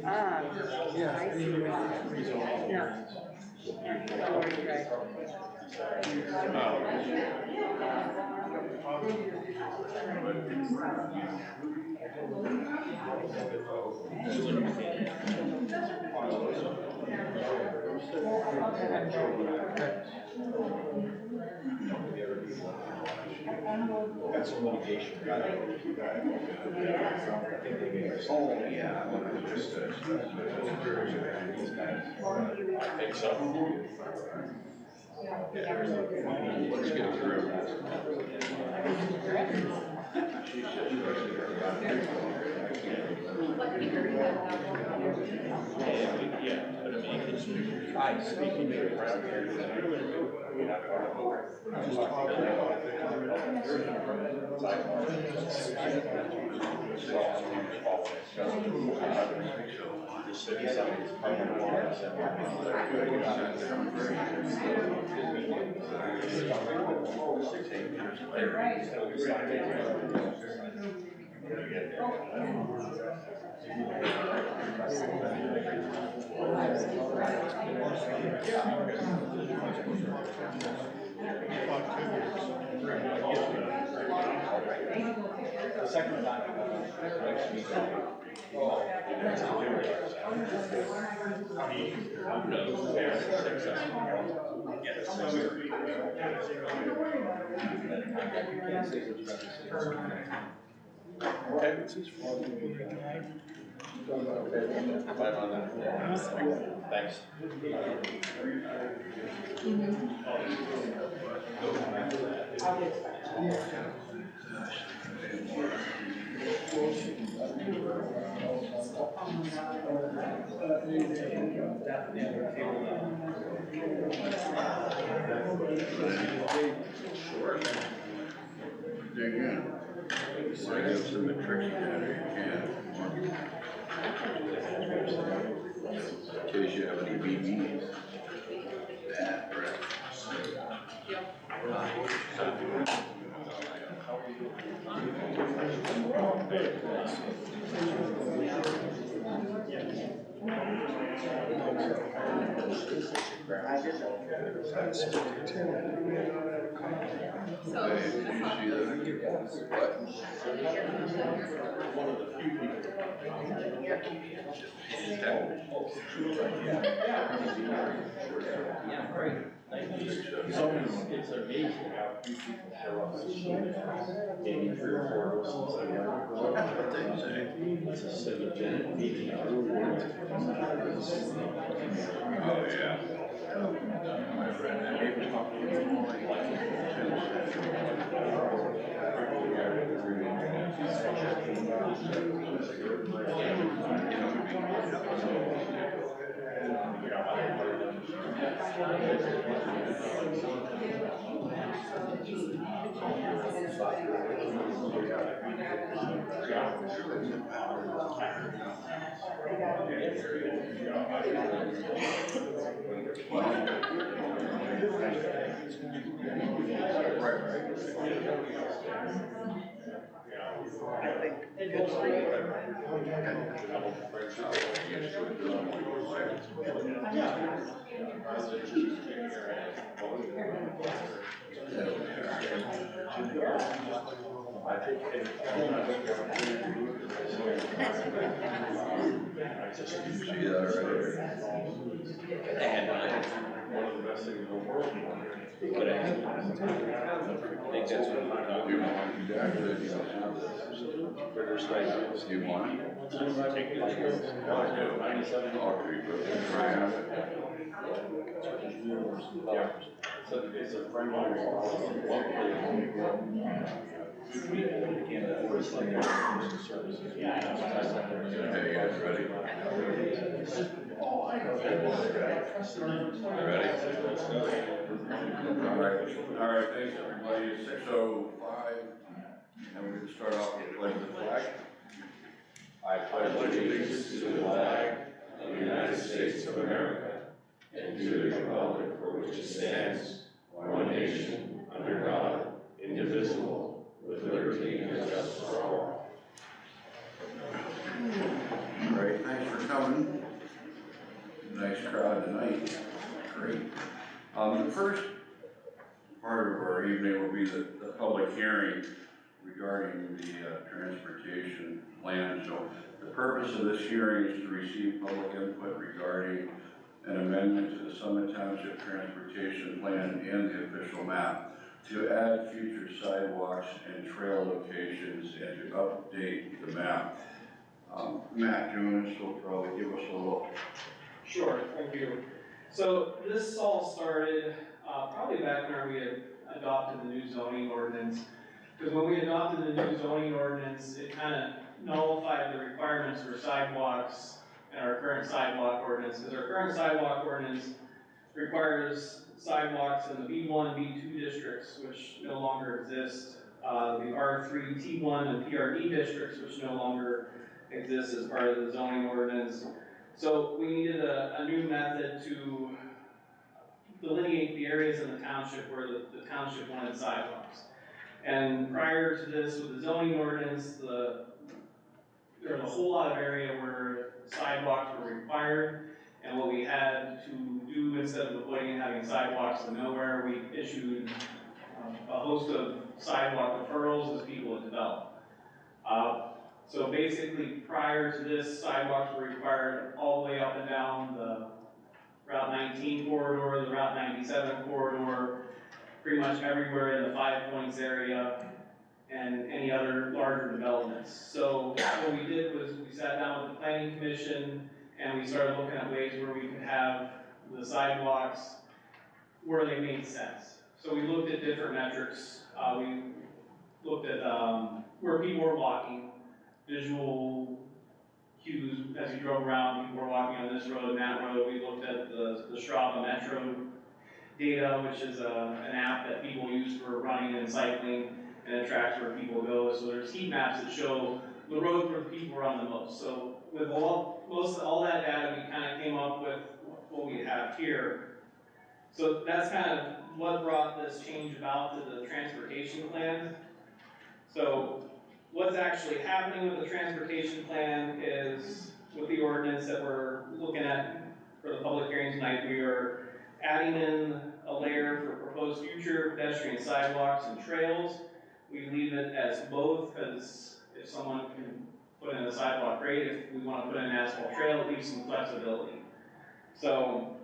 Ah, I see. Yeah. Got some litigation. Oh, yeah. I think so. Let's get through. The second time, next meeting. Thanks. Sure. Dig in. I have some tricks down here, in case you have any BBs. That, right. Hey, did you see that? What? One of the few people. Yeah, great. It's amazing how few people show up. Maybe 3 or 4 of us. What they say? It's a 7-minute meeting. Oh, yeah. My friend, see that already? And one of the best things in the world. But I think that's what I'm talking about. For their stipends. You want it? Take the trip. 97. All three brothers, try out. Yeah. So it's a friend of Hey, you guys ready? Ready? All right, thanks everybody. It's 6:05, and we're gonna start off with the pledge of the flag. I pledge allegiance to the flag of the United States of America and to the republic for which it stands, The first part of our evening will be the public hearing regarding the transportation plan. So the purpose of this hearing is to receive public input regarding an amendment to the Summit Township Transportation Plan and the official map to add future sidewalks and trail locations and to update the map. Matt Jonas will probably give us a little. Sure, thank you. So this all started probably back when we had adopted the new zoning ordinance. Because when we adopted the new zoning ordinance, it kind of nullified the requirements for sidewalks in our current sidewalk ordinance. Because our current sidewalk ordinance requires sidewalks in the B1, B2 districts, which no longer exist. The R3, T1, and PRD districts, which no longer exist as part of the zoning ordinance. So we needed a new method to delineate the areas in the township where the township wanted sidewalks. And prior to this, with the zoning ordinance, there was a whole lot of area where sidewalks were required. And what we had to do, instead of avoiding having sidewalks to nowhere, we issued a host of sidewalk deferrals as people had developed. So basically, prior to this, sidewalks were required all the way up and down the Route 19 corridor, the Route 97 corridor, pretty much everywhere in the 5 Points area, and any other larger developments. So what we did was we sat down with the Planning Commission and we started looking at ways where we could have the sidewalks where they made sense. So we looked at different metrics. We looked at where people were walking, visual cues as you drove around, people were walking on this road and that road. We looked at the Strava Metro data, which is an app that people use for running and cycling, and it tracks where people go. So there's heat maps that show the roads where the people run the most. So with all that data, we kind of came up with what we have here. So that's kind of what brought this change about to the transportation plan. So what's actually happening with the transportation plan is, with the ordinance that we're looking at for the public hearing tonight, we are adding in a layer for proposed future pedestrian sidewalks and trails. We leave it as both, because if someone can put in a sidewalk, great. If we want to put in an asphalt trail, it leaves some flexibility. So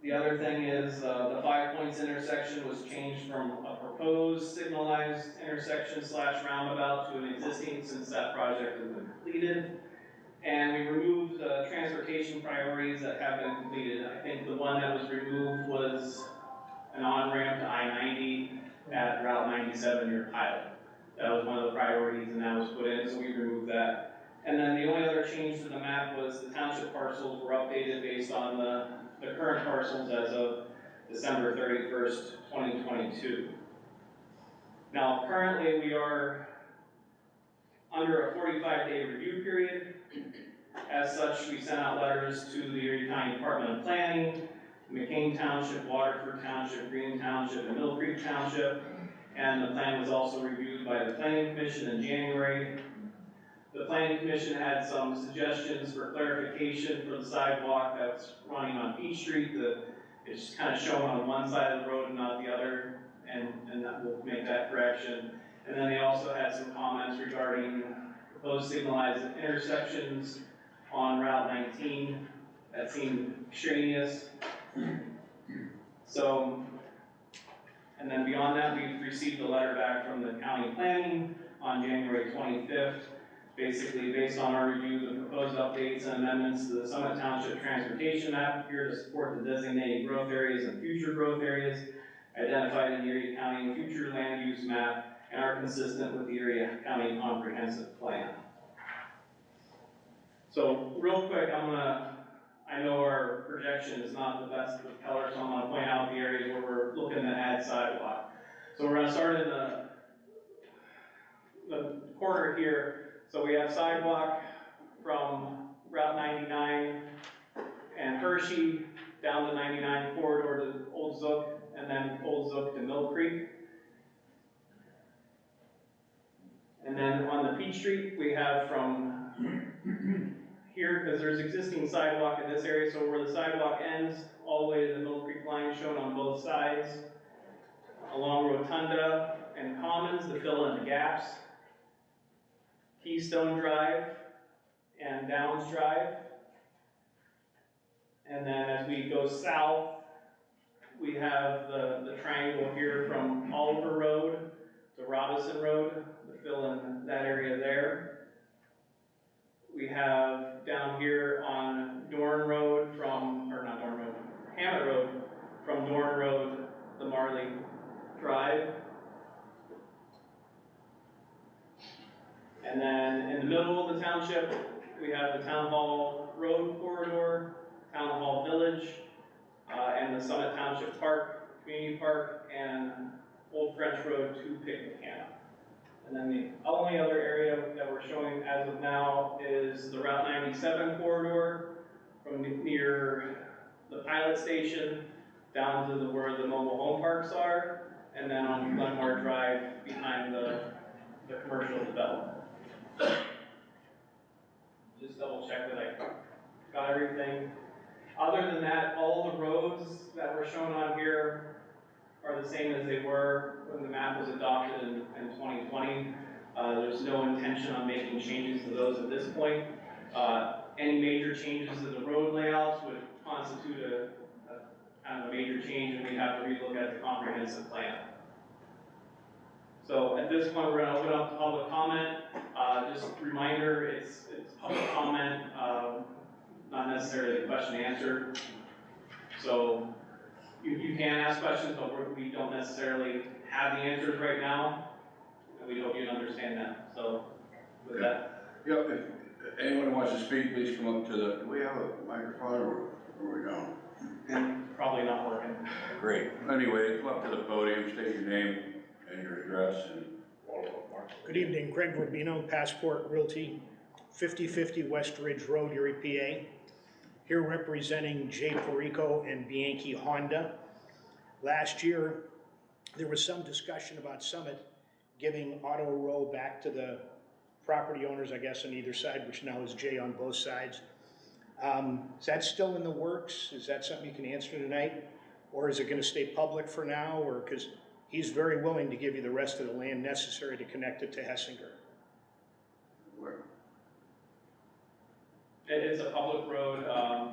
the other thing is the 5 Points intersection was changed from a proposed signalized intersection / roundabout to an existing, since that project has been completed. And we removed transportation priorities that have been completed. I think the one that was removed was an on-ramp to I-90 at Route 97 near Pilot. That was one of the priorities, and that was put in, so we removed that. And then the only other change to the map was the township parcels were updated based on the current parcels as of December 31st, 2022. Now, currently we are under a 45-day review period. As such, we sent out letters to the Erie County Department of Planning, McCain Township, Waterford Township, Green Township, and Mill Creek Township. And the plan was also reviewed by the Planning Commission in January. The Planning Commission had some suggestions for clarification for the sidewalk that's running on Peach Street. It's kind of shown on one side of the road and not the other, and that will make that correction. And then they also had some comments regarding proposed signalized intersections on Route 19 that seemed extraneous. So, and then beyond that, we've received a letter back from the county planning on January 25th. Basically, based on our review, the proposed updates and amendments to the Summit Township Transportation Map appear to support the designated growth areas and future growth areas identified in the Erie County Future Land Use Map and are consistent with the Erie County Comprehensive Plan. So, real quick, I know our projection is not the best with color, so I'm going to point out the areas where we're looking to add sidewalk. So we're going to start in the corner here. So we have sidewalk from Route 99 and Hershey down the 99 corridor to Old Zook, and then Old Zook to Mill Creek. And then on the Peach Street, we have from here, because there's existing sidewalk in this area, so where the sidewalk ends all the way to the Mill Creek line shown on both sides, along Rotunda and Commons to fill in the gaps, Keystone Drive and Downs Drive. And then as we go south, we have the triangle here from Oliver Road to Robinson Road to fill in that area there. We have down here on Dorn Road Hammett Road, from Dorn Road to Marley Drive. And then in the middle of the township, we have the Town Hall Road corridor, Town Hall Village, and the Summit Township Park, Community Park, and Old French Road to Picnic Camp. And then the only other area that we're showing as of now is the Route 97 corridor from near the pilot station down to where the mobile home parks are, and then on Glenmore Drive behind the commercial development. Just double check that I got everything. Other than that, all the roads that were shown on here are the same as they were when the map was adopted in 2020. There's no intention on making changes to those at this point. Any major changes to the road layouts would constitute a kind of a major change, and we'd have to relook at the comprehensive plan. So at this point, we're going to open up to public comment. Just a reminder, it's public comment, not necessarily a question and answer. So you can ask questions, but we don't necessarily have the answers right now, and we hope you understand that. So with that. Yep, if anyone wants to speak, please come up to the, do we have a microphone or are we going? Probably not working. Great. Anyway, come up to the podium, state your name and your address and. Good evening, Greg Rubino, Passport Realty, 5050 West Ridge Road, Erie, PA. Here representing Jay Perico and Bianchi Honda. Last year, there was some discussion about Summit giving auto row back to the property owners, I guess, on either side, which now is Jay on both sides. Is that still in the works? Is that something you can answer tonight? Or is it going to stay public for now? Or because he's very willing to give you the rest of the land necessary to connect it to Hessinger. Where? It is a public road.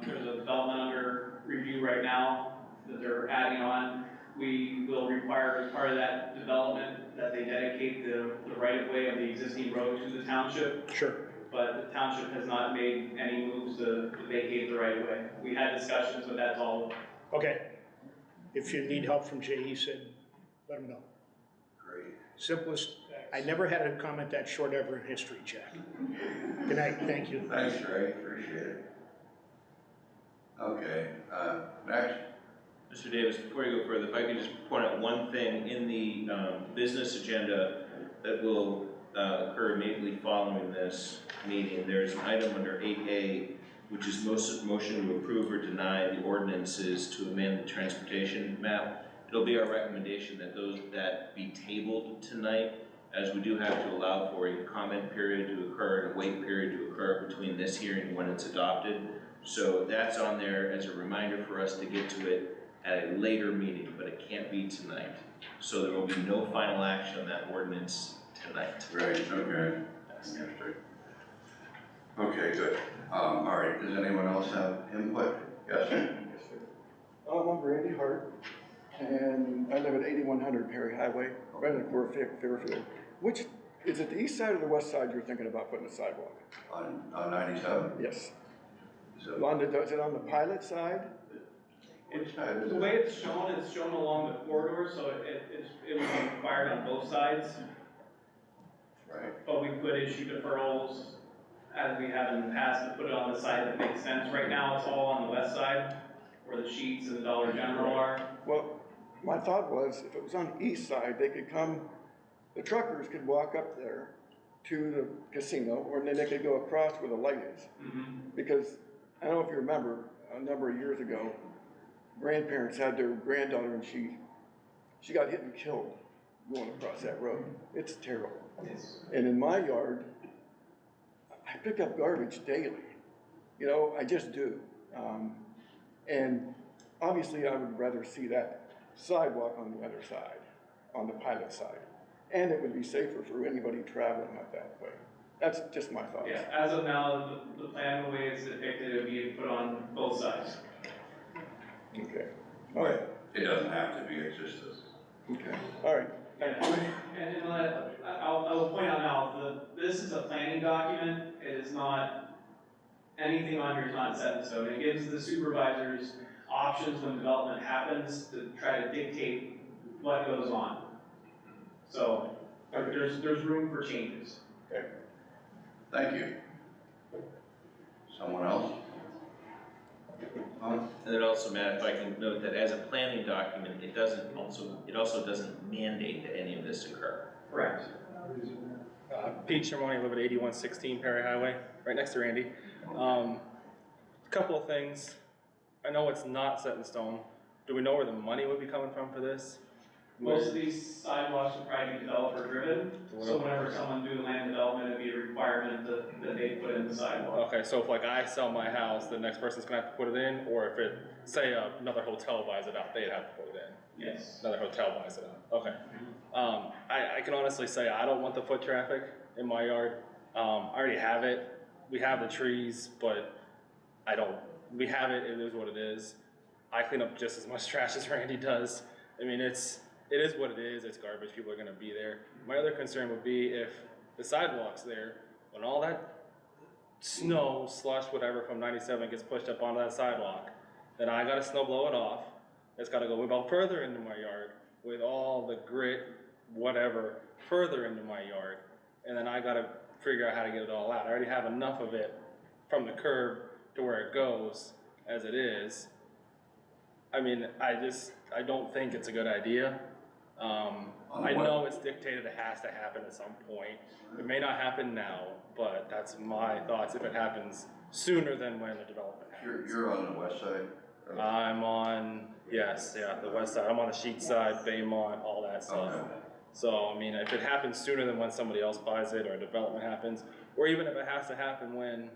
There's a development under review right now that they're adding on. We will require, as part of that development, that they dedicate the right-of-way of the existing road to the township. Sure. But the township has not made any moves to vacate the right-of-way. We had discussions, but that's all. Okay. If you need help from Jay, he said, let him know. Great. Simplest. I never had a comment that short ever in history, Jack. Good night. Thank you. Thanks, Ray. Appreciate it. Okay. Next. Mr. Davis, before you go further, if I could just point out one thing in the business agenda that will occur immediately following this meeting. There's an item under 8A, which is motion to approve or deny the ordinances to amend the transportation map. It'll be our recommendation that that be tabled tonight, as we do have to allow for a comment period to occur and a wait period to occur between this hearing and when it's adopted. So that's on there as a reminder for us to get to it at a later meeting, but it can't be tonight. So there will be no final action on that ordinance tonight. Right, okay. Okay, good. All right, does anyone else have input? Yes? I'm Randy Hart, and I live at 8100 Perry Highway, right in the core of Fairfield. Which, is it the east side or the west side you're thinking about putting a sidewalk? On 97? Yes. So, Is it on the pilot side? which side is The it? way it's shown along the corridor, so it would be required on both sides. Right. But we could issue deferrals, as we have in the past, to put it on the side that makes sense. Right now, it's all on the west side, where the Sheets and the Dollar General are. Well, my thought was, if it was on the east side, they could come, the truckers could walk up there to the casino, or then they could go across where the light is. Because, I don't know if you remember, a number of years ago, grandparents had their granddaughter and she got hit and killed going across that road. It's terrible. And in my yard, I pick up garbage daily. You know, I just do. And obviously I would rather see that sidewalk on the other side, on the pilot side. And it would be safer for anybody traveling up that way. That's just my thoughts. Yeah, as of now, the plan, the way it's depicted, it would be put on both sides. Okay, all right, It doesn't have to be, it's just a. okay, all right. And I'll point out now, this is a planning document, it is not, anything on here is not set in stone. It gives the supervisors options when development happens to try to dictate what goes on. So, there's room for changes. Okay. Thank you. Someone else? Huh? And then also, Matt, if I can note that as a planning document, it also doesn't mandate that any of this occur. Correct. Pete Shermani, I live at 8116 Perry Highway, right next to Randy. A couple of things. I know it's not set in stone. Do we know where the money would be coming from for this? Most of these sidewalks are probably developer driven, so whenever someone do land development, it'd be a requirement that they put in the sidewalk. Okay, so if like I sell my house, the next person's gonna have to put it in, or if it, say another hotel buys it out, they'd have to put it in. Yes. Another hotel buys it out, okay. I can honestly say I don't want the foot traffic in my yard. I already have it. We have the trees, but we have it, it is what it is. I clean up just as much trash as Randy does. I mean, it is what it is, it's garbage, people are gonna be there. My other concern would be if the sidewalk's there, when all that snow, slush, whatever from 97 gets pushed up onto that sidewalk, then I gotta snow blow it off. It's gotta go about further into my yard with all the grit, whatever, further into my yard. And then I gotta figure out how to get it all out. I already have enough of it from the curb to where it goes as it is. I mean, I don't think it's a good idea. I know it's dictated, it has to happen at some point. It may not happen now, but that's my thoughts if it happens sooner than when the development happens. You're on the west side? I'm on, the west side. I'm on the Sheet side, Baymont, all that stuff. Okay. So, I mean, if it happens sooner than when somebody else buys it or development happens, or even if it has to happen when,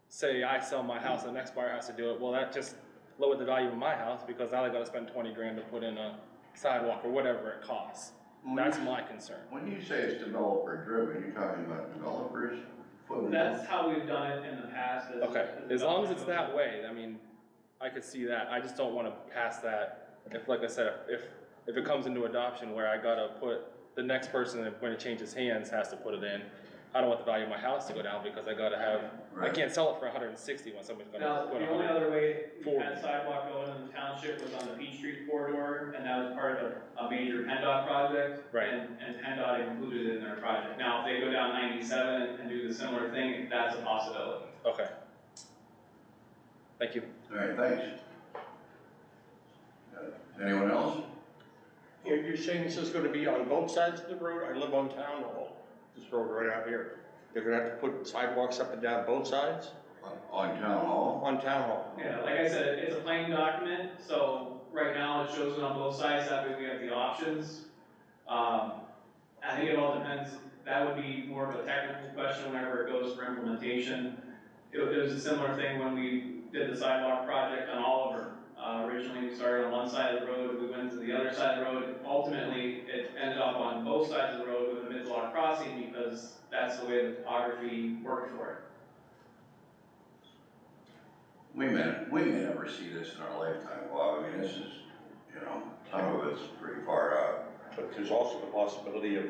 say, I sell my house, the next buyer has to do it, well, that just lowered the value of my house because now they gotta spend 20 grand to put in a sidewalk or whatever it costs. That's my concern. When you say it's developer driven, you're talking about developers? That's how we've done it in the past. Okay, as long as it's that way, I mean, I could see that. I just don't wanna pass that. If, like I said, if it comes into adoption where I gotta put, the next person, when it changes hands, has to put it in, I don't want the value of my house to go down because I gotta have, I can't sell it for 160 when somebody's gonna Now, put the only other way we 140. had sidewalk going in the township was on the Peach Street corridor, and that was part of a major PennDOT project. Right. And PennDOT included it in their project. Now, if they go down 97 and do the similar thing, that's a possibility. Okay. Thank you. All right, thanks. Anyone else? You're saying this is gonna be on both sides of the road? I live on Town Hall, this road right out here. They're gonna have to put sidewalks up and down both sides? On Town Hall? On Town Hall. Yeah, like I said, it's a planning document, so right now it shows it on both sides, that way we have the options. I think it all depends, that would be more of a technical question whenever it goes for implementation. It was a similar thing when we did the sidewalk project on Oliver. Originally we started on one side of the road, we went to the other side of the road. Ultimately, it ended up on both sides of the road with a mid-block crossing because that's the way the topography worked for it. We may never see this in our lifetime, Bob. I mean, this is, some of it's pretty far out. But there's also the possibility of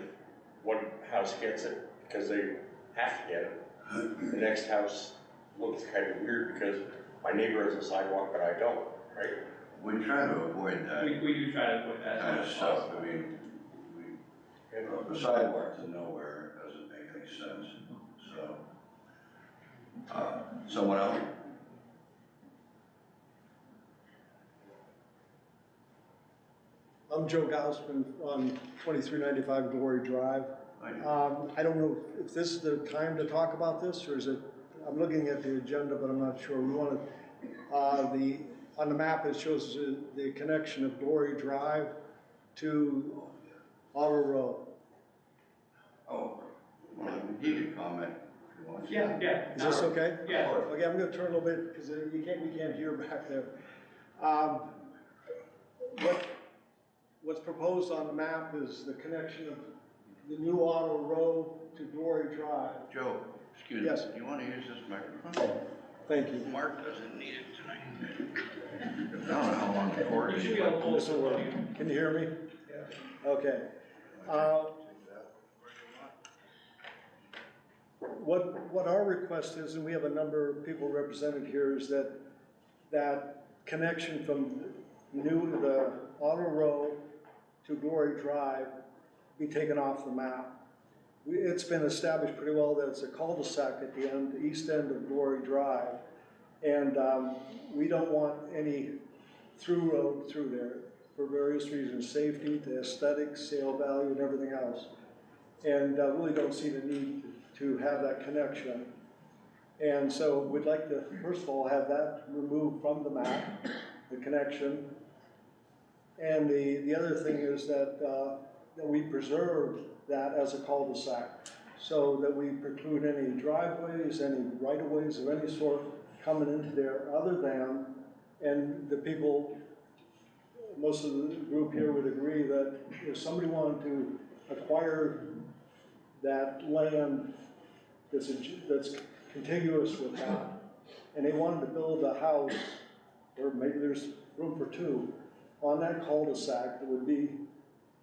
one house gets it because they have to get it. The next house looks kind of weird because my neighbor has a sidewalk, but I don't, right? We try to avoid that We do try to avoid that. kind of stuff. I mean, the sidewalk to nowhere doesn't make any sense, so. Someone else? I'm Joe Gausman on 2395 Glory Drive. I don't know if this is the time to talk about this, or is it, I'm looking at the agenda, but I'm not sure. We want to, on the map, it shows the connection of Glory Drive to Auto Road. Oh, well, he can comment if he wants. Yeah. Is this okay? Yeah. Okay, I'm gonna turn a little bit, because we can't hear back there. what's proposed on the map is the connection of the new auto row to Glory Drive. Joe, excuse me. Yes. Do you want to use this microphone? Thank you. Mark doesn't need it tonight. I don't know how long the cord You is. should be able to pull This will work. some. Can you hear me? Yeah. Okay. What our request is, and we have a number of people represented here, is that connection from the auto row to Glory Drive be taken off the map. It's been established pretty well that it's a cul-de-sac at the end, the east end of Glory Drive. And we don't want any through road through there for various reasons, safety, the aesthetics, sale value, and everything else. And really don't see the need to have that connection. And so we'd like to, first of all, have that removed from the map, the connection. And the other thing is that we preserve that as a cul-de-sac, so that we preclude any driveways, any right-of-ways of any sort coming into there other than, and the people, most of the group here would agree that if somebody wanted to acquire that land that's contiguous with that, and they wanted to build a house, or maybe there's room for two, on that cul-de-sac, that would be,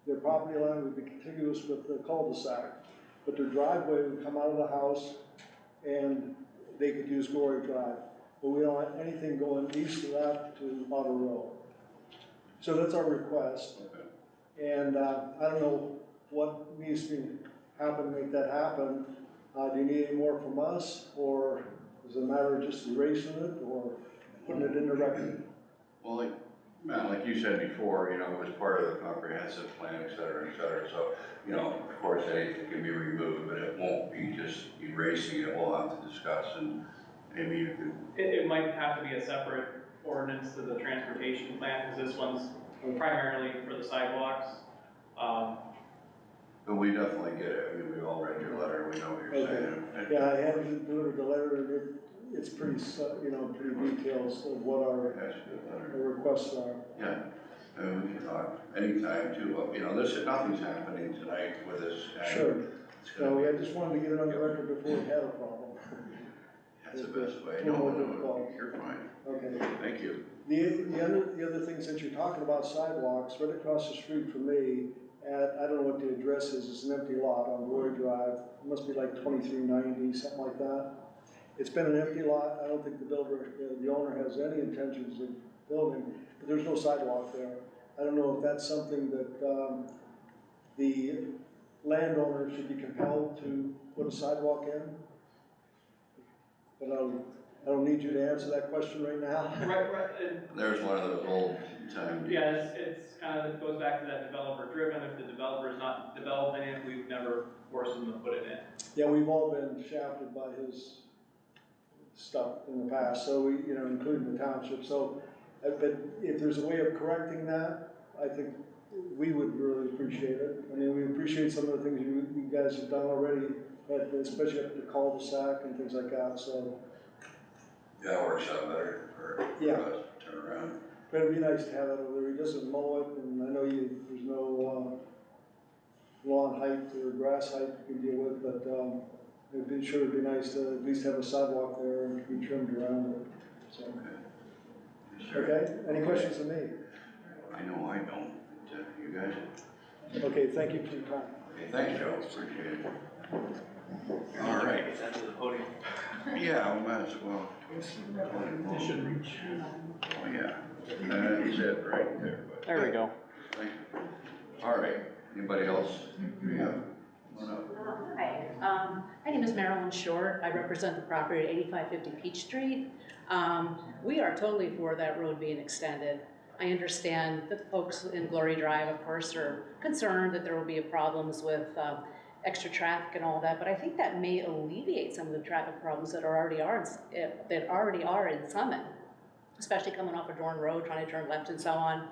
their property line would be contiguous with the cul-de-sac, but their driveway would come out of the house and they could use Glory Drive. But we don't want anything going east of that to Auto Row. So that's our request. Okay. And I don't know what needs to happen to make that happen. Do you need any more from us, or is it a matter of just erasing it or putting it in the record? Well, like you said before, you know, it was part of the comprehensive plan, et cetera, so, you know, of course, anything can be removed, but it won't be just erasing it. We'll have to discuss, and maybe you can. It might have to be a separate ordinance to the transportation plan, because this one's primarily for the sidewalks. But we definitely get it. I mean, we all read your letter, we know what you're saying. Yeah, I had delivered the letter, it's pretty, you know, pretty detailed of what our That's a good letter. requests are. Yeah, and we can talk anytime too. You know, nothing's happening tonight with this. Sure. It's gonna So I just wanted to get it on the record before we had a problem. That's the best way. No, No, you're fine. Okay. Thank you. The other things that you're talking about, sidewalks, right across the street from me, I don't know what the address is, it's an empty lot on Glory Drive. It must be like 2390, something like that. It's been an empty lot. I don't think the builder, the owner has any intentions of building, but there's no sidewalk there. I don't know if that's something that the landowner should be compelled to put a sidewalk in. But I don't need you to answer that question right now. Right, There's one of those old time. yeah, it's kind of, it goes back to that developer driven. If the developer is not developing it, we've never forced them to put it in. Yeah, we've all been shafted by his stuff in the past, so we, you know, including the township. So, but if there's a way of correcting that, I think we would really appreciate it. I mean, we appreciate some of the things you guys have done already, especially up at the cul-de-sac and things like that, so. Yeah, it works out better for us to turn around. But it'd be nice to have that over there. He doesn't mow it, and I know there's no lawn height or grass height you can deal with, but it'd be nice to at least have a sidewalk there and be trimmed around it, so. Yes, sir. Okay, any questions for me? I know I don't. You guys? Okay, thank you for your time. Okay, thanks, Joe. Appreciate it. All right. Yeah, we might as well. They should reach. Oh, yeah. That's it right there. But There we go. thank you. All right. Anybody else? Yeah. Come on up. Hi, my name is Marilyn Short. I represent the property at 8550 Peach Street. We are totally for that road being extended. I understand that the folks in Glory Drive, of course, are concerned that there will be problems with extra traffic and all that, but I think that may alleviate some of the traffic problems that already are in Summit, especially coming off of Dorn Road, trying to turn left and so on.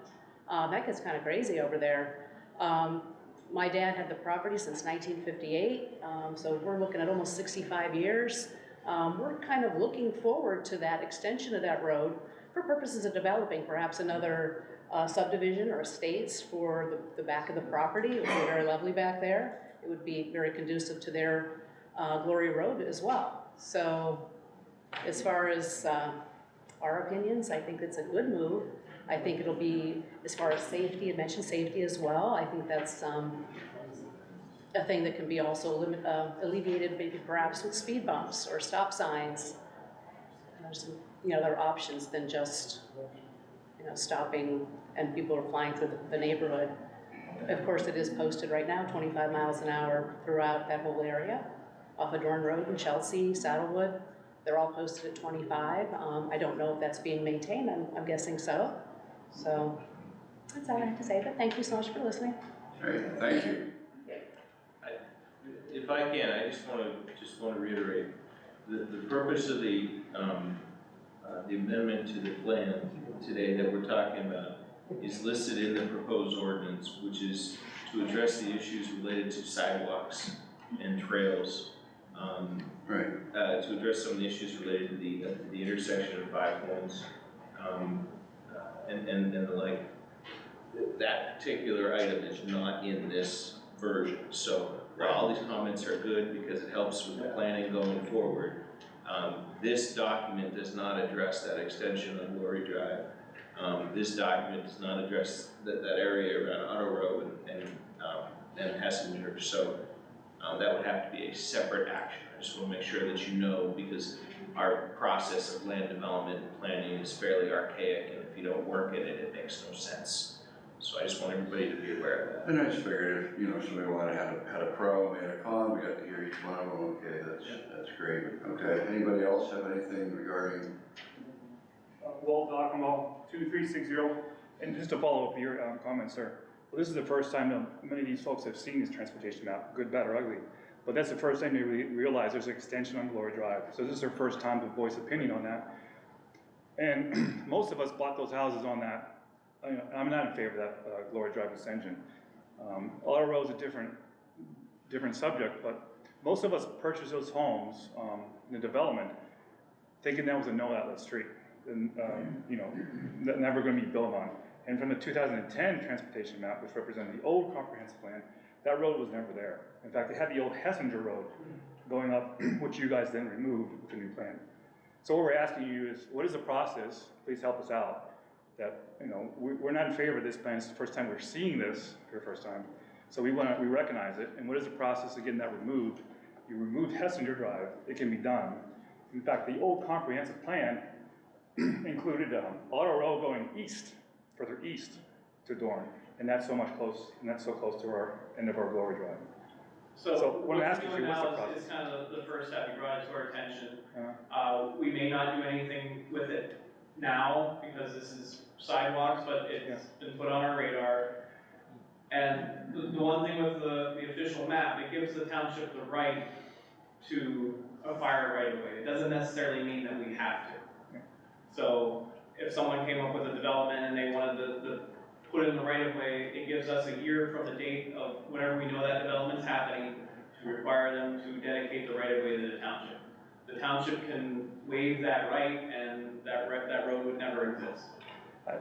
That gets kind of crazy over there. My dad had the property since 1958, so we're looking at almost 65 years. We're kind of looking forward to that extension of that road for purposes of developing perhaps another subdivision or estates for the back of the property. It would be very lovely back there. It would be very conducive to their Glory Road as well. So as far as our opinions, I think it's a good move. I think it'll be, as far as safety, you mentioned safety as well. I think that's a thing that can be also alleviated maybe perhaps with speed bumps or stop signs. There's other options than just stopping and people are flying through the neighborhood. Of course, it is posted right now 25 miles an hour throughout that whole area, off of Dorn Road in Chelsea, Saddlewood. They're all posted at 25. I don't know if that's being maintained. I'm guessing so. So that's all I have to say, but thank you so much for listening. Great, thank you. If I can, I just want to reiterate, the purpose of the amendment to the plan today that we're talking about is listed in the proposed ordinance, which is to address the issues related to sidewalks and trails. Right. To address some of the issues related to the intersection of 5 Points, and the like. That particular item is not in this version. So while all these comments are good because it helps with the planning going forward, this document does not address that extension on Glory Drive. This document does not address that area around Auto Row and Hessinger. So that would have to be a separate action. I just want to make sure that you know, because our process of land development and planning is fairly archaic, and if you don't work in it, it makes no sense. So I just want everybody to be aware of that. And I just figured if, somebody had a pro, made a con, we got to hear each one of them, okay, that's great. Okay, anybody else have anything regarding? Walt Dockmal, 2360, and just to follow up your comments, sir. Well, this is the first time that many of these folks have seen this transportation map, good, bad, or ugly. But that's the first time they realize there's an extension on Glory Drive. So this is their first time to voice opinion on that. And most of us bought those houses on that. I'm not in favor of that Glory Drive extension. Auto Row is a different subject, but most of us purchased those homes in the development thinking that was a no outlet street, and never going to be built on. And from the 2010 transportation map, which represented the old comprehensive plan, that road was never there. In fact, they had the old Hessinger Road going up, which you guys then removed with the new plan. So what we're asking you is, what is the process? Please help us out. That we're not in favor of this plan. It's the first time we're seeing this for the first time. So we recognize it. And what is the process of getting that removed? You removed Hessinger Drive. It can be done. In fact, the old comprehensive plan included Auto Row going further east to Dorn, and that's so close to our end of our Glory Drive. So what I'm asking we're doing you, what's the now process? is kind of the first step. You brought it to our attention. We may not do anything with it now because this is sidewalks, but it's been put on our radar. And the one thing with the official map, it gives the township the right to acquire right of way. It doesn't necessarily mean that we have to. So if someone came up with a development and they wanted to put in the right of way, it gives us a year from the date of whenever we know that development's happening to require them to dedicate the right of way to the township. The township can waive that right, and that road would never exist.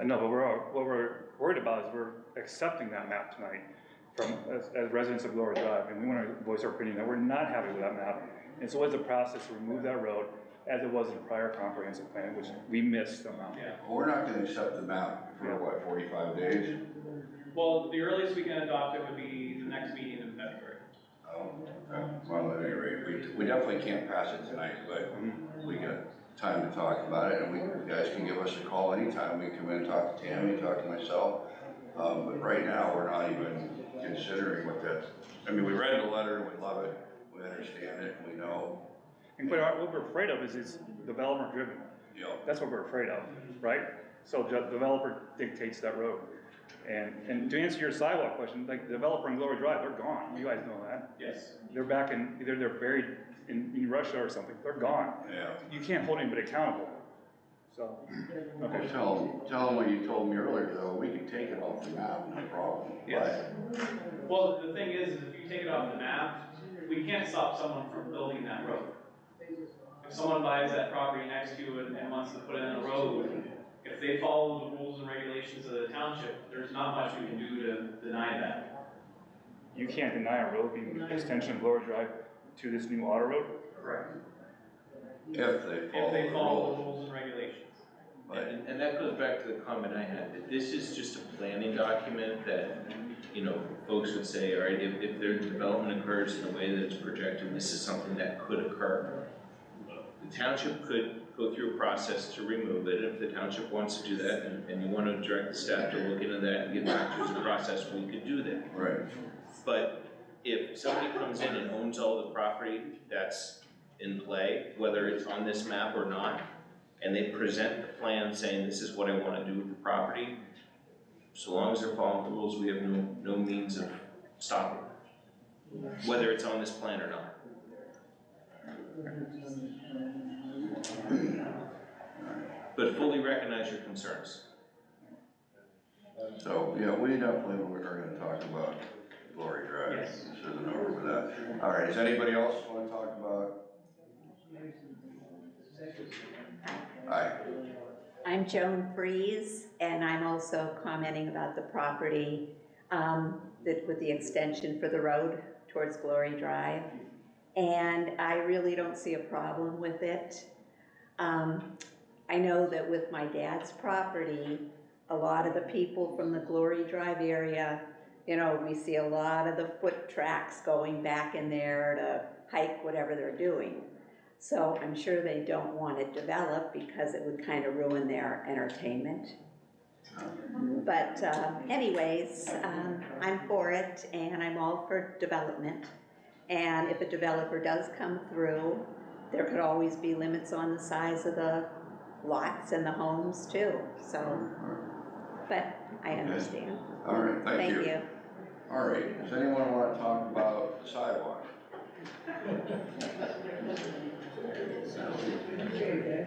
No, but what we're worried about is we're accepting that map tonight as residents of Glory Drive, and we want to voice our opinion that we're not happy with that map. And so what's the process to remove that road as it was in the prior comprehensive plan, which we missed somehow? Yeah. Well, we're not gonna accept the map for 45 days? Well, the earliest we can adopt it would be the next meeting in February. Oh, okay. Well, at any rate, we definitely can't pass it tonight, but we got time to talk about it, and you guys can give us a call anytime. We can come in and talk to Tammy, talk to myself. But right now, we're not even considering what that, we read the letter, and we love it, we understand it, and we know. And what we're afraid of is it's developer driven. Yep. That's what we're afraid of, right? So the developer dictates that road. And to answer your sidewalk question, like the developer in Glory Drive, they're gone. You guys know that. Yes. They're back in, either they're buried in Russia or something. They're gone. Yeah. You can't hold anybody accountable. So, Okay. Tell them what you told me earlier, though. We could take it off the map, no problem. Yes. Well, the thing is if you take it off the map, we can't stop someone from building that road. If someone buys that property next to it and wants to put in a road, if if they follow the rules and regulations of the township, there's not much we can do to deny that. You can't deny a road being an extension of Glory Drive to this new auto road? Correct. If they follow the rules and regulations. And that goes back to the comment I had, that this is just a planning document that, you know, folks would say, all right, if their development occurs in the way that it's projected, this is something that could occur. The township could go through a process to remove it. If the township wants to do that, and you want to direct the staff to look into that and get back to us a process, we could do that. Right. But if somebody comes in and owns all the property that's in play, whether it's on this map or not, and they present the plan saying this is what I want to do with the property, so long as they're following the rules, we have no means of stopping it, whether it's on this plan or not. But fully recognize your concerns. So, yeah, we definitely are gonna talk about Glory Drive. Yes. This isn't over with that. All right, does anybody else wanna talk about? Aye. I'm Joan Fries, and I'm also commenting about the property with the extension for the road towards Glory Drive. And I really don't see a problem with it. I know that with my dad's property, a lot of the people from the Glory Drive area, you know, we see a lot of the foot tracks going back in there to hike whatever they're doing. So I'm sure they don't want it developed because it would kind of ruin their entertainment. But anyways, I'm for it, and I'm all for development. And if a developer does come through, there could always be limits on the size of the lots and the homes too, so. But I understand. All right, thank you. Thank you. All right, does anyone wanna talk about the sidewalk?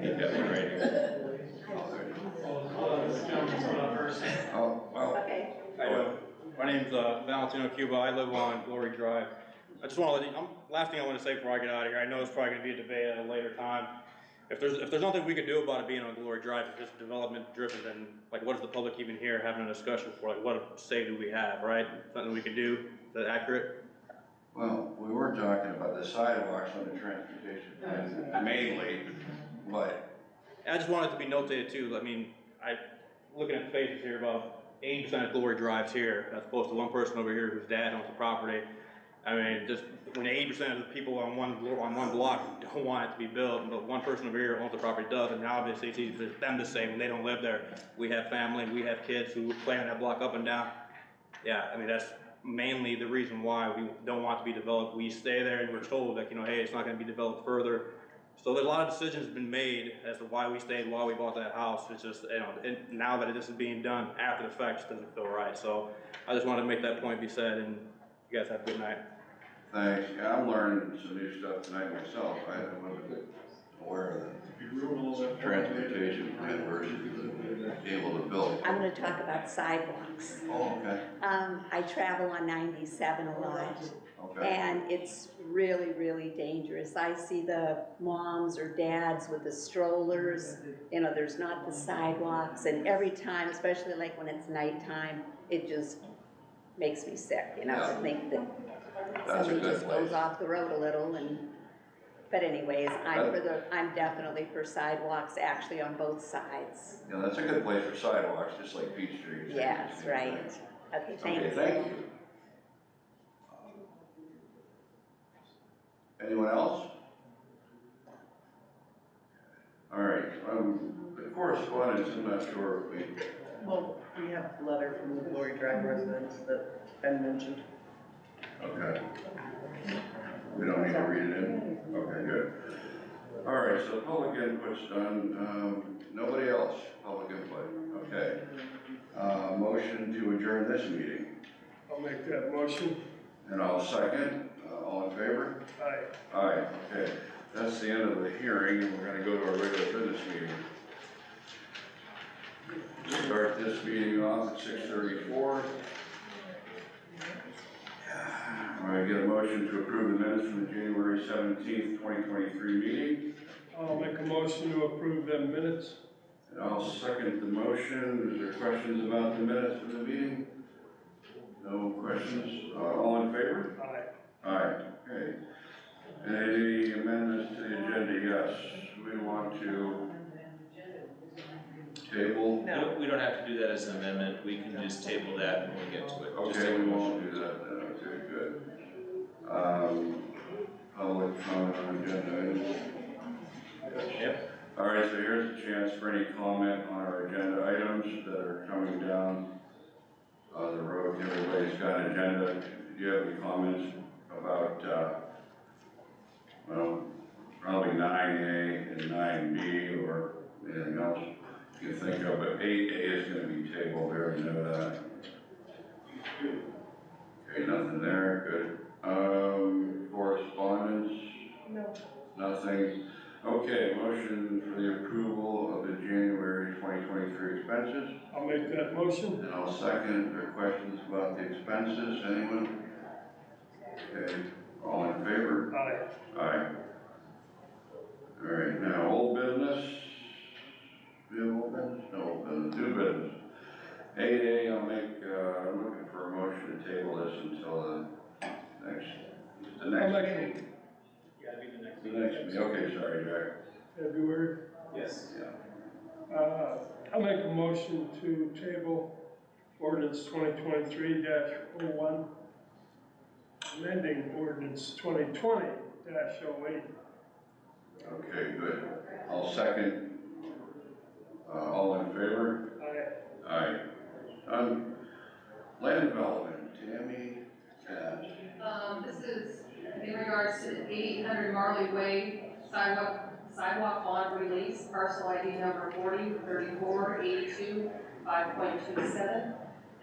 You've got one right here. Oh, well. Okay. My name's Valentino Cuba. I live on Glory Drive. I just want to let you, last thing I want to say before I get out of here, I know it's probably going to be a debate at a later time. If there's nothing we could do about it being on Glory Drive, if it's development driven, then like what is the public even here having a discussion for? Like what say do we have, right? Something we could do, is that accurate? Well, we were talking about the sidewalks on the transportation plan mainly, but. I just wanted to be notated too. I mean, looking at the faces here, about 80% of Glory Drive's here, as opposed to one person over here whose dad owns the property. I mean, just when 80% of the people on one block don't want it to be built, but one person over here owns the property does, and obviously it's easy for them to say when they don't live there. We have family, we have kids who play on that block up and down. Yeah, I mean, that's mainly the reason why we don't want it to be developed. We stay there and we're told that, you know, hey, it's not gonna be developed further. So there's a lot of decisions been made as to why we stayed, why we bought that house. It's just, you know, now that this is being done after the fact, it doesn't feel right. So I just wanted to make that point be said, and you guys have a good night. Thanks. Yeah, I'm learning some new stuff tonight myself. I wasn't aware of the transportation plan versus able to build. I'm going to talk about sidewalks. Oh, okay. I travel on 97 a lot. Okay. And it's really, really dangerous. I see the moms or dads with the strollers, you know, there's not the sidewalks, and every time, especially like when it's nighttime, it just makes me sick, you know, to think that somebody just goes off the road a little. And but anyways, I'm definitely for sidewalks, actually on both sides. Yeah, that's a good place for sidewalks, just like Peach Street. Yes, right. Okay, thank you. Thank you. Anyone else? All right, the correspondence, I'm not sure if we. Well, we have a letter from the Glory Drive residents that Ben mentioned. Okay. We don't need to read it in? Okay, good. All right, so public input's done. Nobody else, public input, okay. Motion to adjourn this meeting. I'll make that motion. And I'll second. All in favor? Aye. Aye, okay. That's the end of the hearing, and we're gonna go to our regular business meeting. Start this meeting off at 6:34. I get a motion to approve the minutes from the January 17th, 2023 meeting. I'll make a motion to approve them minutes. And I'll second the motion. Is there questions about the minutes of the meeting? No questions? All in favor? Aye. Aye, okay. Any amendments to the agenda? Yes. We want to table? No. We don't have to do that as an amendment, we can just table that when we get to it. Just Okay, take a we motion. won't do that then, okay, good. Public comment on agenda items? Yep. All right, so here's a chance for any comment on our agenda items that are coming down the road. Everybody's got an agenda. Do you have any comments about, well, probably 9A and 9B or anything else you can think of, but 8A is gonna be tabled, we already know that. Okay, nothing there, good. Correspondence? No. Nothing. Okay, motion for the approval of the January 2023 expenses. I'll make that motion. And I'll second. Are there questions about the expenses? Anyone? Okay, all in favor? Aye. Aye. All right, now old business. We have old business? No old business, new business. 8A, I'm looking for a motion to table this until the next meeting. Yeah, it'd be the next The meeting. next meeting, okay, sorry, Jack. February. Yes. Yeah. I'll make a motion to table ordinance 2023-01, amending ordinance 2020-08. Okay, good. I'll second. All in favor? Aye. Aye. Land development, Tammy Cass. This is in regards to 8800 Marley Way sidewalk bond release, parcel ID number 403482 5.27.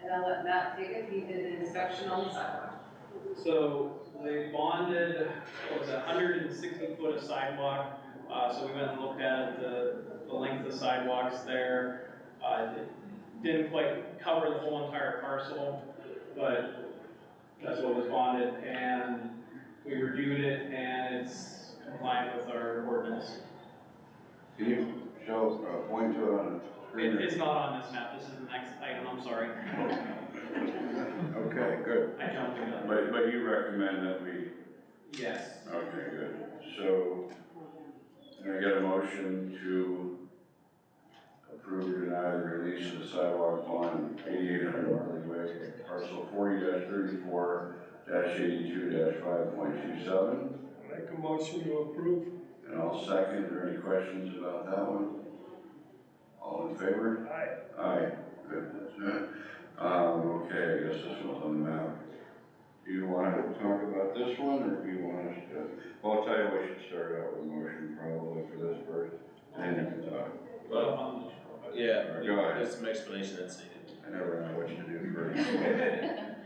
And I'll let Matt take it, he did an inspection on the sidewalk. So they bonded, what was it, 160 foot of sidewalk. So we went and looked at the length of sidewalks there. It didn't quite cover the whole entire parcel, but that's what was bonded, and we reviewed it, and it's compliant with our ordinance. Can you point to it on the screen? It's not on this map, this is the next item, I'm sorry. Okay, good. I jumped the gun. But you recommend that we, Yes. okay, good. So, can I get a motion to approve or deny the release of the sidewalk on 8800 Marley Way, parcel 40-34-82-5.27? Make a motion to approve. And I'll second. Are there any questions about that one? All in favor? Aye. Aye. Good, that's it. Okay, I guess this one's on the map. Do you want to talk about this one, or do you want us to? Well, I'll tell you, we should start out with a motion probably for this first, and then you can talk. Yeah, Go ahead. there's some explanation that's needed. I never know what to do first.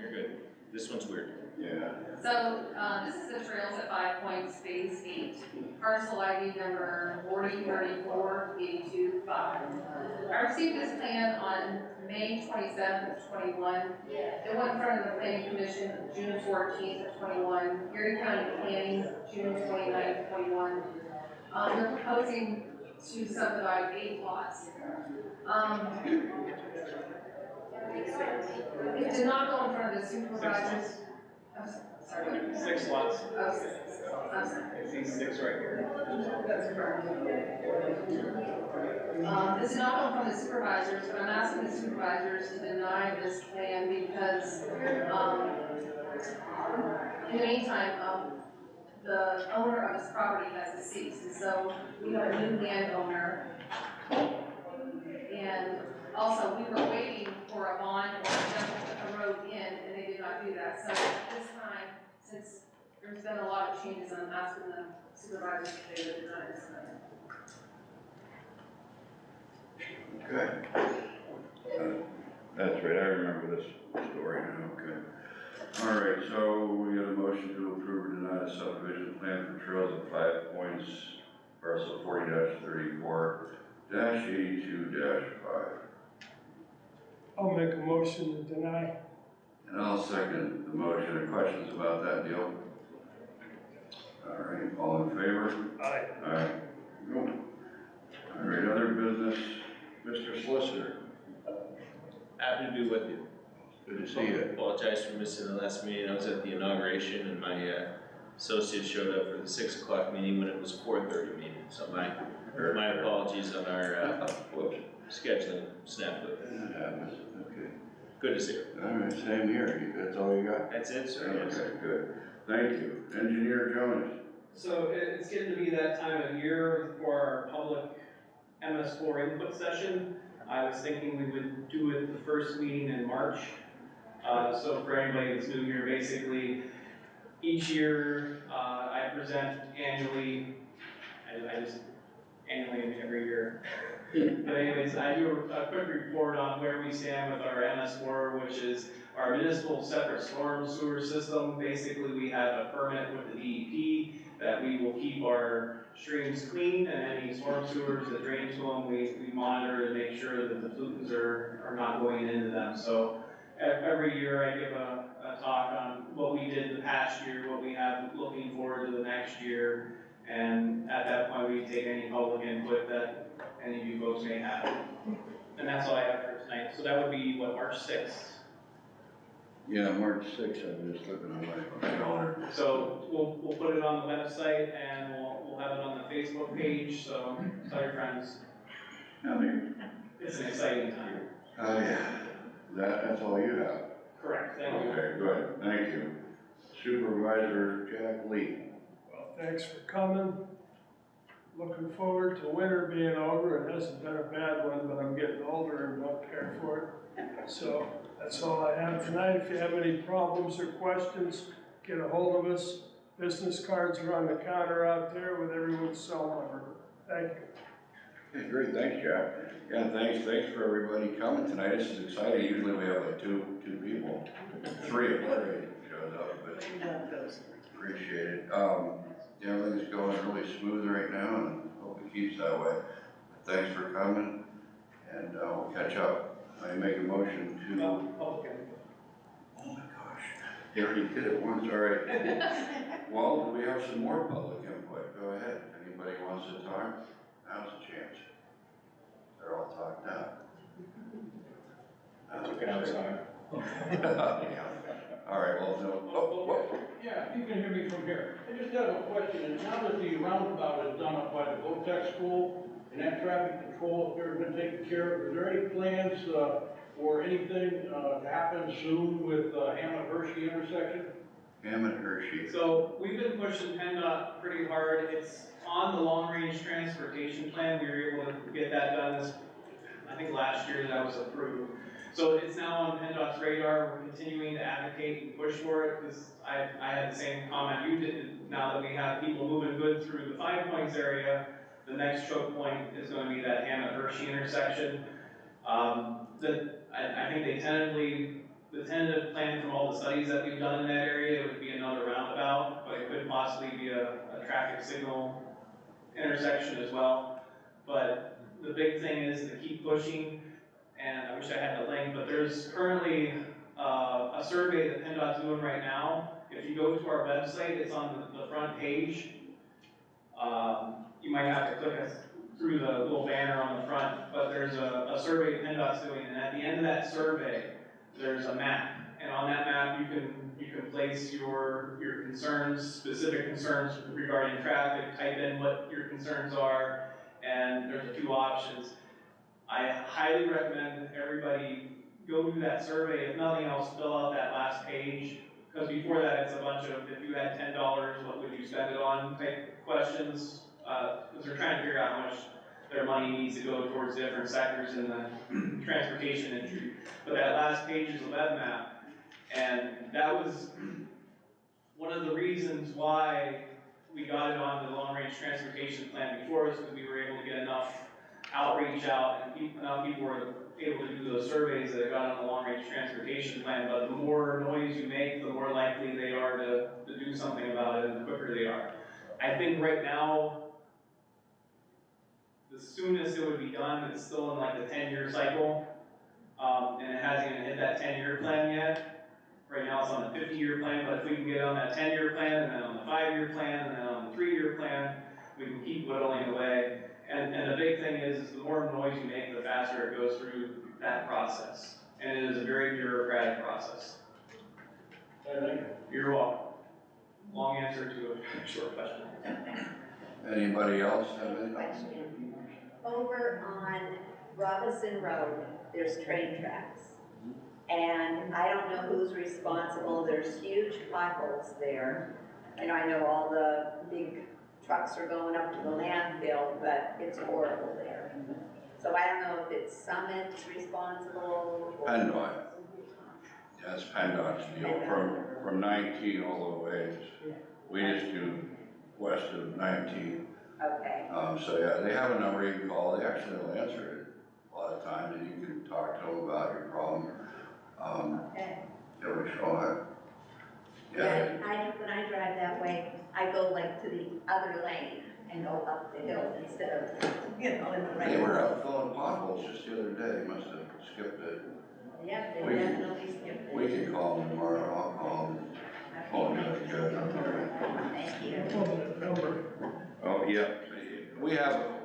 You're good. This one's weird. Yeah. So, this is the trails at 5 Point Space 8, parcel ID number 403482-5. I received this plan on May 27th of 21. It went in front of the Planning Commission June 14th of 21, Erie County Planning June 29th of 21. They're proposing to subdivide 8 lots. It did not go in front of the supervisors. Sorry. 6 lots. Oh, 6. I'm sorry. It's these 6 right here. That's correct. This is not going from the supervisors, but I'm asking the supervisors to deny this plan because, in the meantime, the owner of this property has deceased, and so we have a new landowner. And also, we were waiting for a bond or a road in, and they did not do that. So this time, since there's been a lot of changes, I'm asking the supervisors if they would deny this plan. Okay. That's right, I remember this story now, okay. All right, so we have a motion to approve or deny the subdivision plan for trails at 5 Points, parcel 40-34-82-5. I'll make a motion to deny. And I'll second the motion. Any questions about that deal? All right, all in favor? Aye. Aye. All right, other business. Mr. Solicitor, Happy to be with you. good to see you. Apologize for missing the last meeting. I was at the inauguration and my associate showed up for the 6 o'clock meeting when it was 4:30 meeting. So my apologies on our Whoops. scheduling snafu. That happens, okay. Good to see you. All right, same here, that's all you got? That's it, sir. Yes. Okay, good. Thank you. Engineer Jones. So it's getting to be that time of year for our public MS4 input session. I was thinking we would do it the first meeting in March. So for anybody that's new here, basically, each year, I present annually, I just annually every year. But anyways, I do a quick report on where we stand with our MS4, which is our municipal separate storm sewer system. Basically, we have a permit with the DEP that we will keep our streams clean, and any storm sewers that drain to them, we monitor to make sure that the pollutants are not going into them. So every year I give a talk on what we did the past year, what we have looking forward to the next year, and at that point we take any public input that any of you folks may have. And that's all I have for tonight. So that would be, what, March 6th? Yeah, March 6th, I'm just looking on my calendar. So we'll put it on the website and we'll have it on the Facebook page, so tell your friends. It's an exciting time. Oh, yeah. That's all you have? Correct, thank you. Okay, good, thank you. Supervisor Jack Lee. Well, thanks for coming. Looking forward to winter being over. It hasn't been a bad one, but I'm getting older and don't care for it. So that's all I have tonight. If you have any problems or questions, get a hold of us. Business cards are on the counter out there with everyone's cell number. Thank you. Okay, great, thanks, Jack. Yeah, thanks for everybody coming tonight. This is exciting. Usually we have like two people. 3 if Larry shows up, but appreciate it. Everything's going really smooth right now and hope it keeps that way. Thanks for coming and we'll catch up. I make a motion to. Oh my gosh, he already did it once, all right. Well, we have some more public input. Go ahead. Anybody wants to talk? Now's the chance. They're all talked out. Okay, I'm sorry. All right, well, no. Yeah, you can hear me from here. I just have a question, and now that the roundabout is done up by the VOTEC school, and that traffic control up there has been taken care of, is there any plans, for anything, to happen soon with, Hammond-Hershey intersection? Hammond-Hershey. So we've been pushing PennDOT pretty hard. It's on the long-range transportation plan. We were able to get that done I think last year that was approved. So it's now on PennDOT's radar. We're continuing to advocate and push for it because I had the same comment you did. Now that we have people moving good through the 5 Points area, the next choke point is going to be that Hammond-Hershey intersection. I think the tentative plan from all the studies that we've done in that area, it would be another roundabout, but it could possibly be a traffic signal intersection as well. But the big thing is to keep pushing, and I wish I had the link, but there's currently a survey that PennDOT's doing right now. If you go to our website, it's on the front page. You might have to click through the little banner on the front, but there's a survey PennDOT's doing, and at the end of that survey, there's a map, and on that map you can place your concerns, specific concerns regarding traffic, type in what your concerns are, and there's a few options. I highly recommend everybody go do that survey. If nothing else, fill out that last page, because before that it's a bunch of, if you had $10, what would you spend it on type questions, because they're trying to figure out how much their money needs to go towards different sectors in the transportation industry. But that last page is a web map, and that was one of the reasons why we got it on the long-range transportation plan before, is because we were able to get enough outreach out and enough people were able to do those surveys that got on the long-range transportation plan. But the more noise you make, the more likely they are to do something about it, and the quicker they are. I think right now, the soonest it would be done, it's still in like the 10-year cycle, and it hasn't even hit that 10-year plan yet. Right now it's on the 50-year plan, but if we can get on that 10-year plan, and then on the 5-year plan, and then on the 3-year plan, we can keep whittling away. And the big thing is the more noise you make, the faster it goes through that process. And it is a very bureaucratic process. You're welcome. Long answer to a short question. Anybody else have any? Question. Over on Robinson Road, there's train tracks. And I don't know who's responsible, there's huge potholes there. And I know all the big trucks are going up to the landfill, but it's horrible there. So I don't know if it's Summit's responsible or. PennDOT. Yeah, it's PennDOT's deal, from 19 all the way. We just do west of 19. Okay. So yeah, they have a number you can call, they actually will answer it a lot of times, and you can talk to them about your problem. Okay. Yeah, we show it. Yeah, when I drive that way, I go like to the other lane and go up the hill instead of, in the right. They were out filling potholes just the other day, must have skipped it. Yeah, they definitely skipped it. We can call them tomorrow, I'll call them. Oh, no, good, Thank you. oh, yeah,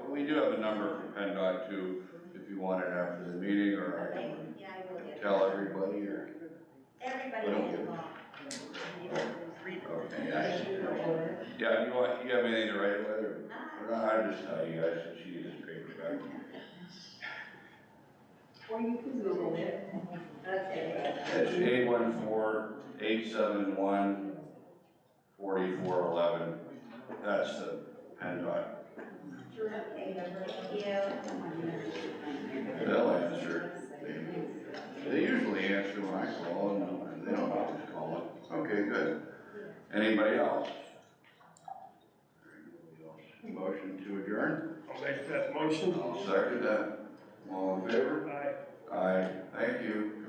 we do have a number for PennDOT too, if you want it after the meeting, or I can Yeah, I will get. tell everybody, or. Everybody gets along. Okay, yeah, you have anything to write with, or I'll just tell you guys that she uses paper back. Or you can Google it. Okay. It's 814-871-4411, that's the PennDOT. Okay, thank you. They'll answer. They usually answer when I call, and they don't always call it. Okay, good. Anybody else? Motion to adjourn? I'll make that motion. I'll second that. All in favor? Aye. Aye, thank you.